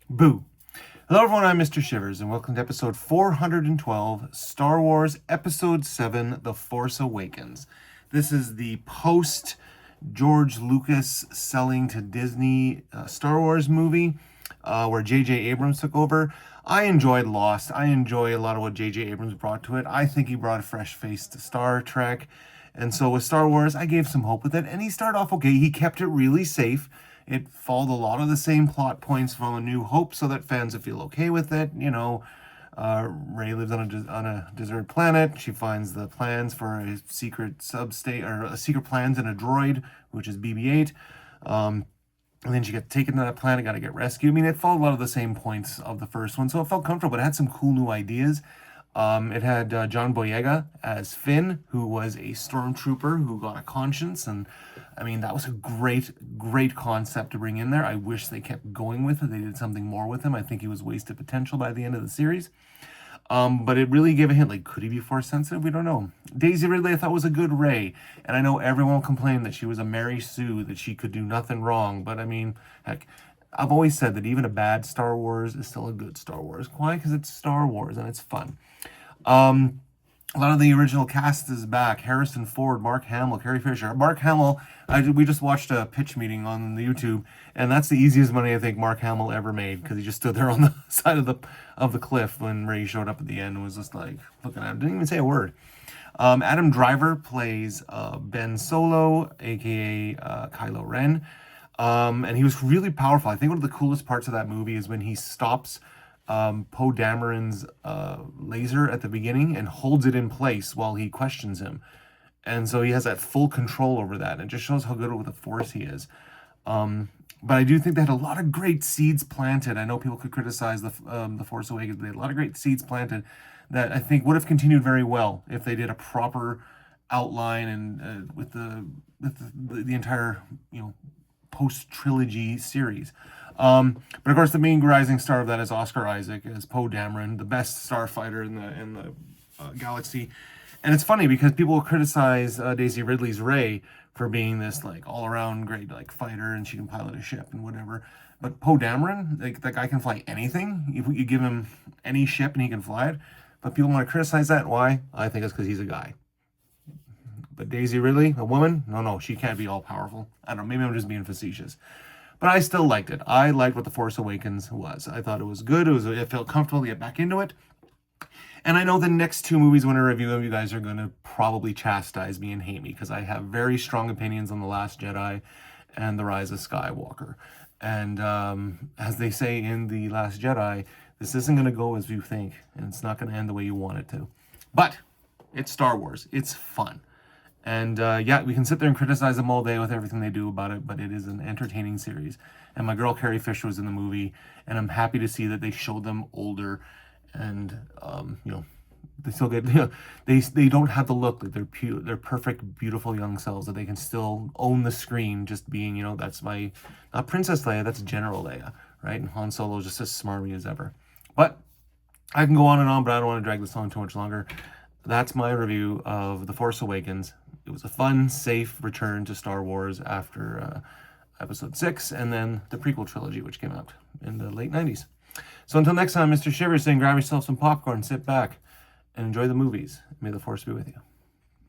Boo. Hello everyone, I'm Mr. Shivers, and welcome to episode 412, Star Wars Episode 7, The Force Awakens. This is the post-George Lucas selling to Disney Star Wars movie, where J.J. Abrams took over. I enjoyed Lost. I enjoy a lot of what J.J. Abrams brought to it. I think he brought a fresh face to Star Trek. And so with Star Wars, I gave some hope with it, and he started off okay. He kept it really safe. It followed a lot of the same plot points from A New Hope so that fans would feel okay with it. Rey lives on a deserted planet. She finds the plans for a secret substate, or a secret plans in a droid, which is BB-8. And then she gets taken to that planet, got to get rescued. I mean, it followed a lot of the same points of the first one, so it felt comfortable, but it had some cool new ideas. It had John Boyega as Finn, who was a stormtrooper who got a conscience, and I mean, that was a great concept to bring in there. I wish they kept going with it. They did something more with him. I think he was wasted potential by the end of the series. But it really gave a hint, like, could he be force sensitive? We don't know. Daisy Ridley, I thought, was a good Rey. And I know everyone complained that she was a Mary Sue, that she could do nothing wrong. But I mean, heck, I've always said that even a bad Star Wars is still a good Star Wars. Why? Because it's Star Wars and it's fun. A lot of the original cast is back. Harrison Ford, Mark Hamill, Carrie Fisher. Mark Hamill, we just watched a pitch meeting on the YouTube, and that's the easiest money I think Mark Hamill ever made, because he just stood there on the side of the cliff when Rey showed up at the end and was just like looking at him. Didn't even say a word. Adam Driver plays Ben Solo, aka Kylo Ren. And he was really powerful. I think one of the coolest parts of that movie is when he stops Poe Dameron's laser at the beginning and holds it in place while he questions him. And so he has that full control over that. And it just shows how good with the Force he is. But I do think they had a lot of great seeds planted. I know people could criticize the Force Awakens, but they had a lot of great seeds planted that I think would have continued very well if they did a proper outline and with the entire post-trilogy series. But of course, the main rising star of that is Oscar Isaac as Poe Dameron, the best starfighter in the galaxy. And it's funny because people will criticize Daisy Ridley's Rey for being this like all-around great like fighter, and she can pilot a ship and whatever. But Poe Dameron, like, that guy can fly anything. You give him any ship and he can fly it. But people want to criticize that. Why? I think it's because he's a guy. But Daisy Ridley, a woman? No, she can't be all powerful. I don't know, maybe I'm just being facetious. But I still liked it. I liked what The Force Awakens was. I thought it was good. It felt comfortable to get back into it. And I know the next two movies, when I review them, you guys are going to probably chastise me and hate me, because I have very strong opinions on The Last Jedi and The Rise of Skywalker. And as they say in The Last Jedi, this isn't going to go as you think, and it's not going to end the way you want it to. But it's Star Wars. It's fun. And we can sit there and criticize them all day with everything they do about it, but it is an entertaining series. And my girl Carrie Fisher was in the movie, and I'm happy to see that they showed them older, and they still get they don't have the look like they're perfect, beautiful young selves, that they can still own the screen, just being that's my not Princess Leia, that's General Leia, right? And Han Solo is just as smarmy as ever. But I can go on and on, but I don't want to drag this on too much longer. That's my review of The Force Awakens. It was a fun, safe return to Star Wars after Episode 6 and then the prequel trilogy, which came out in the late 90s. So until next time, Mr. Shivers saying grab yourself some popcorn, sit back, and enjoy the movies. May the Force be with you.